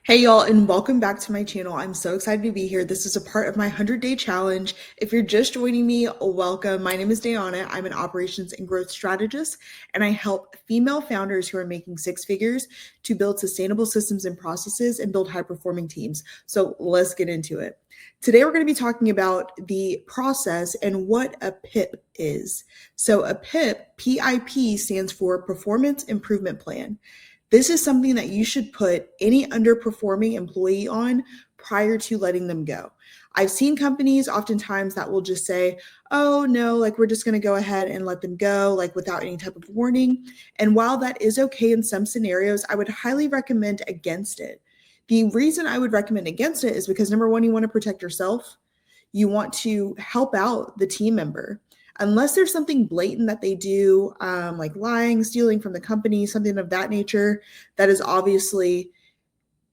Hey y'all, and welcome back to my channel. I'm so excited to be here. This is a part of my 100-day challenge. If you're just joining me, welcome. My name is Dayana. I'm an operations and growth strategist, and I help female founders who are making six figures to build sustainable systems and processes and build high-performing teams. So let's get into it. Today, we're going to be talking about the process and what a PIP is. So a PIP, PIP, stands for Performance Improvement Plan. This is something that you should put any underperforming employee on prior to letting them go. I've seen companies oftentimes that will just say, oh no, like we're just going to go ahead and let them go, like without any type of warning. And while that is okay in some scenarios, I would highly recommend against it. The reason I would recommend against it is because number one, you want to protect yourself. You want to help out the team member unless there's something blatant that they do, like lying, stealing from the company, something of that nature, that is obviously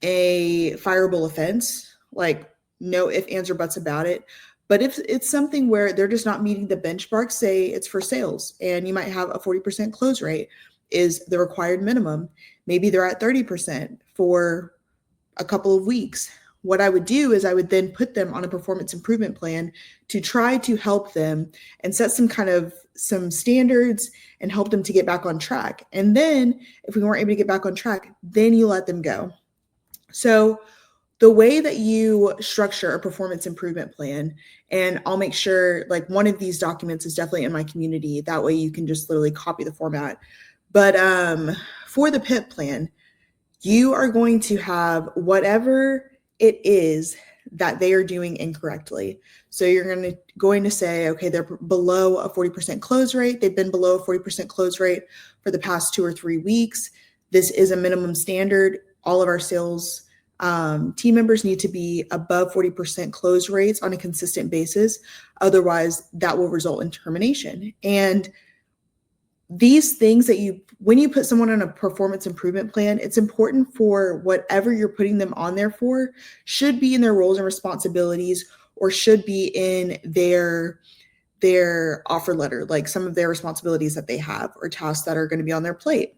a fireable offense, like no ifs, ands, or buts about it. But if it's something where they're just not meeting the benchmark, say it's for sales, and you might have a 40% close rate is the required minimum. Maybe they're at 30% for a couple of weeks. What I would do is I would then put them on a performance improvement plan to try to help them and set some standards and help them to get back on track. And then if we weren't able to get back on track, then you let them go. So the way that you structure a performance improvement plan, and I'll make sure like one of these documents is definitely in my community. That way you can just literally copy the format. But for the PIP plan, you are going to have whatever it is that they are doing incorrectly. So you're going to say, okay, they're below a 40% close rate. They've been below a 40% close rate for the past 2 or 3 weeks. This is a minimum standard. All of our sales team members need to be above 40% close rates on a consistent basis. Otherwise, that will result in termination. And these things when you put someone on a performance improvement plan, it's important for whatever you're putting them on there for should be in their roles and responsibilities or should be in their offer letter, like some of their responsibilities that they have or tasks that are going to be on their plate.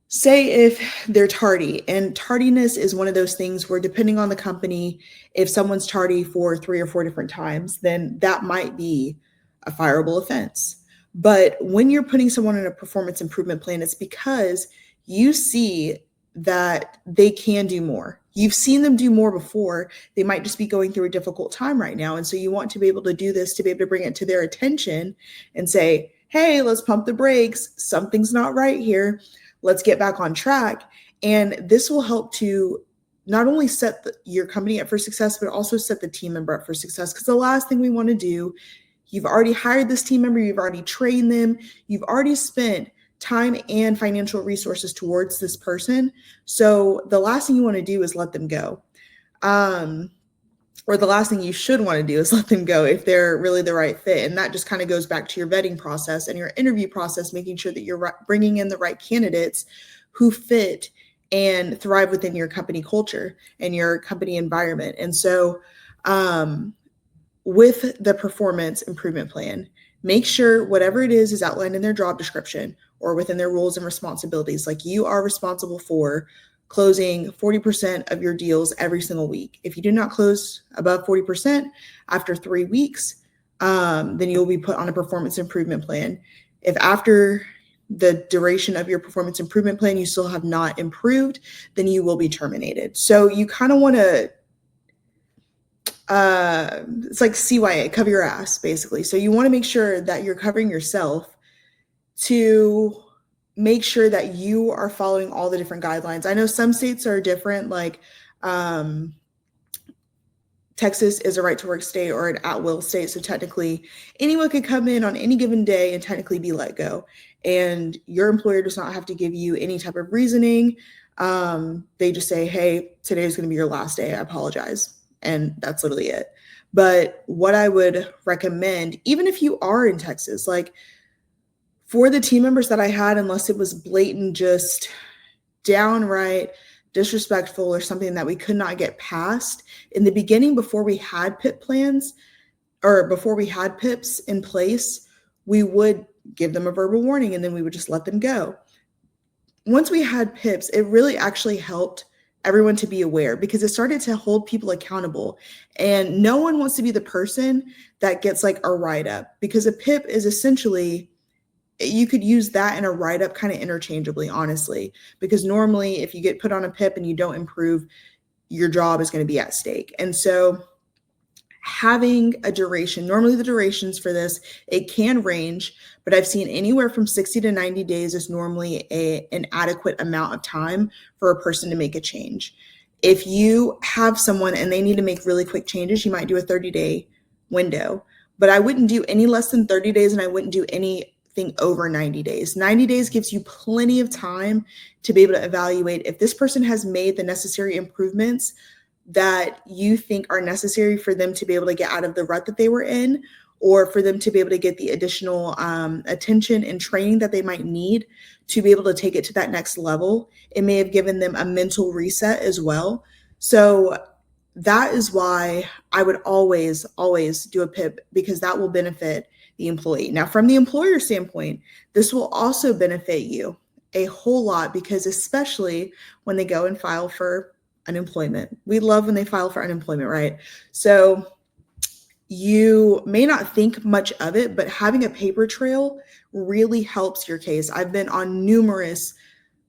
Say if they're tardy, and tardiness is one of those things where depending on the company, if someone's tardy for 3 or 4 different times, then that might be a fireable offense. But when you're putting someone in a performance improvement plan, it's because you see that they can do more. You've seen them do more before. They might just be going through a difficult time right now. And so you want to be able to do this, to be able to bring it to their attention and say, hey, let's pump the brakes. Something's not right here. Let's get back on track. And this will help to not only set your company up for success, but also set the team member up for success. Because the last thing we want to do, you've already hired this team member, you've already trained them, you've already spent time and financial resources towards this person. So the last thing you want to do is let them go. Or the last thing you should want to do is let them go if they're really the right fit. And that just kind of goes back to your vetting process and your interview process, making sure that you're bringing in the right candidates who fit and thrive within your company culture and your company environment. And so with the performance improvement plan, make sure whatever it is outlined in their job description or within their roles and responsibilities. Like you are responsible for closing 40% of your deals every single week. If you do not close above 40% after 3 weeks, then you'll be put on a performance improvement plan. If after the duration of your performance improvement plan, you still have not improved, then you will be terminated. So you kind of want to it's like CYA, cover your ass, basically. So you want to make sure that you're covering yourself to make sure that you are following all the different guidelines. I know some states are different, like Texas is a right to work state or an at-will state. So technically anyone could come in on any given day and technically be let go. And your employer does not have to give you any type of reasoning. They just say, hey, today is going to be your last day. I apologize. And that's literally it. But what I would recommend, even if you are in Texas, like for the team members that I had, unless it was blatant, just downright disrespectful or something that we could not get past in the beginning, before we had PIP plans or before we had PIPs in place, we would give them a verbal warning and then we would just let them go. Once we had PIPs, it really actually helped everyone to be aware, because it started to hold people accountable. And no one wants to be the person that gets like a write up, because a PIP is essentially, you could use that and a write up kind of interchangeably, honestly, because normally if you get put on a PIP and you don't improve, your job is going to be at stake. And so having a duration, normally the durations for this, it can range, but I've seen anywhere from 60 to 90 days is normally an adequate amount of time for a person to make a change. If you have someone and they need to make really quick changes, you might do a 30-day window, but I wouldn't do any less than 30 days, and I wouldn't do anything over 90 days. 90 days gives you plenty of time to be able to evaluate if this person has made the necessary improvements that you think are necessary for them to be able to get out of the rut that they were in, or for them to be able to get the additional attention and training that they might need to be able to take it to that next level. It may have given them a mental reset as well. So that is why I would always, always do a PIP, because that will benefit the employee. Now, from the employer standpoint, this will also benefit you a whole lot, because especially when they go and file for unemployment. We love when they file for unemployment, right? So you may not think much of it, but having a paper trail really helps your case. I've been on numerous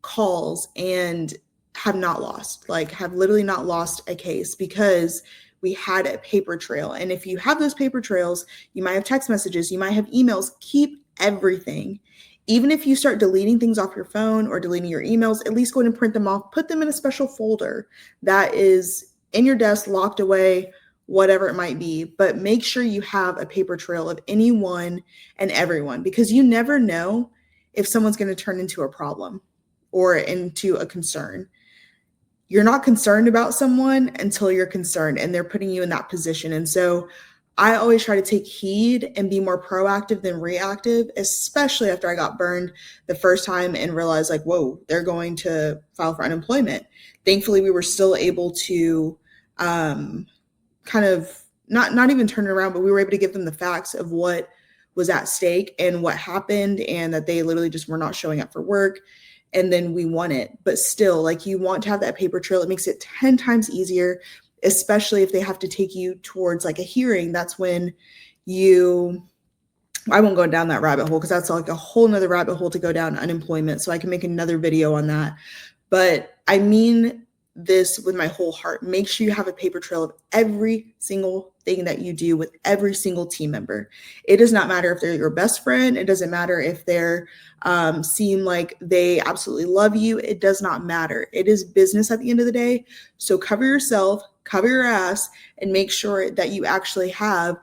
calls and have not lost, like have literally not lost a case, because we had a paper trail. And if you have those paper trails, you might have text messages, you might have emails, keep everything. Even if you start deleting things off your phone or deleting your emails, at least go ahead and print them off, put them in a special folder that is in your desk, locked away, whatever it might be. But make sure you have a paper trail of anyone and everyone, because you never know if someone's going to turn into a problem or into a concern. You're not concerned about someone until you're concerned and they're putting you in that position. And so I always try to take heed and be more proactive than reactive, especially after I got burned the first time and realized like, whoa, they're going to file for unemployment. Thankfully, we were still able to kind of not even turn it around, but we were able to give them the facts of what was at stake and what happened, and that they literally just were not showing up for work. And then we won it. But still, like, you want to have that paper trail. It makes it 10 times easier, especially if they have to take you towards like a hearing. That's when I won't go down that rabbit hole, because that's like a whole nother rabbit hole to go down, unemployment. So I can make another video on that. But I mean this with my whole heart. Make sure you have a paper trail of every single thing that you do with every single team member. It does not matter if they're your best friend. It doesn't matter if they're seem like they absolutely love you. It does not matter. It is business at the end of the day. So cover yourself, cover your ass, and make sure that you actually have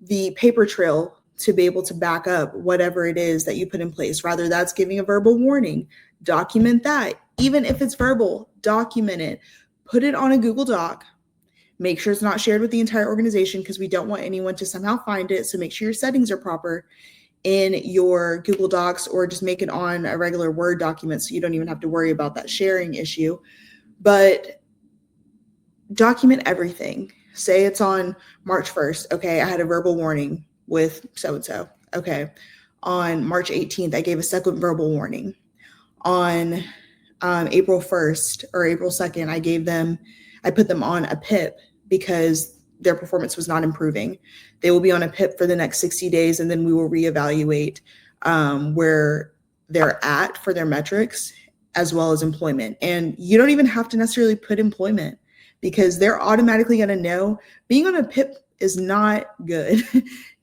the paper trail to be able to back up whatever it is that you put in place. Rather, that's giving a verbal warning. Document that. Even if it's verbal, document it. Put it on a Google Doc. Make sure it's not shared with the entire organization, because we don't want anyone to somehow find it. So make sure your settings are proper in your Google Docs, or just make it on a regular Word document so you don't even have to worry about that sharing issue. But document everything. Say it's on March 1st. Okay, I had a verbal warning with so-and-so. Okay, on March 18th, I gave a second verbal warning. On April 1st or April 2nd, I put them on a PIP because their performance was not improving. They will be on a PIP for the next 60 days, and then we will reevaluate where they're at for their metrics, as well as employment. And you don't even have to necessarily put employment, because they're automatically going to know being on a PIP is not good.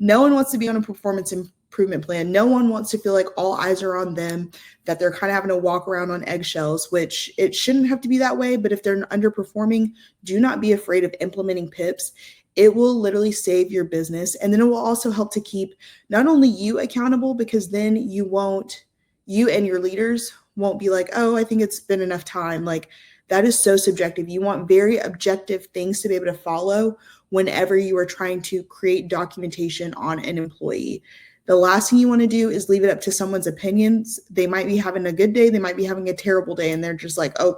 No one wants to be on a performance improvement plan. No one wants to feel like all eyes are on them, that they're kind of having to walk around on eggshells, which it shouldn't have to be that way. But if they're underperforming, do not be afraid of implementing PIPs. It will literally save your business. And then it will also help to keep not only you accountable, because then you and your leaders won't be like, oh, I think it's been enough time. Like, that is so subjective. You want very objective things to be able to follow whenever you are trying to create documentation on an employee. The last thing you want to do is leave it up to someone's opinions. They might be having a good day, they might be having a terrible day, and they're just like, oh,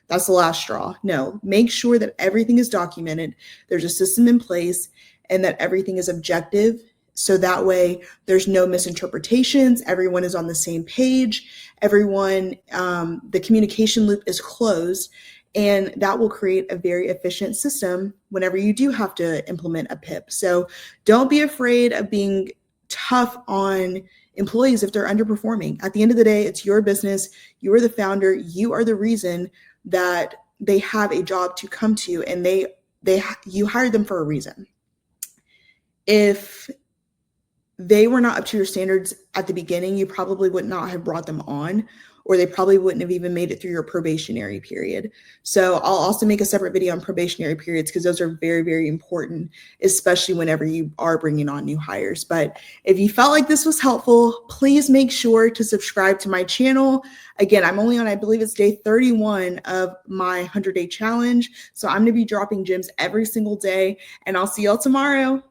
that's the last straw. No, make sure that everything is documented. There's a system in place, and that everything is objective. So that way there's no misinterpretations. Everyone is on the same page. Everyone, the communication loop is closed. And that will create a very efficient system whenever you do have to implement a PIP. So don't be afraid of being tough on employees if they're underperforming. At the end of the day, it's your business. You are the founder. You are the reason that they have a job to come to, and you hired them for a reason. If they were not up to your standards at the beginning, you probably would not have brought them on, or they probably wouldn't have even made it through your probationary period. So I'll also make a separate video on probationary periods because those are very, very important, especially whenever you are bringing on new hires. But if you felt like this was helpful, please make sure to subscribe to my channel. Again, I'm only on, I believe it's day 31 of my 100-day challenge. So I'm going to be dropping gems every single day, and I'll see y'all tomorrow.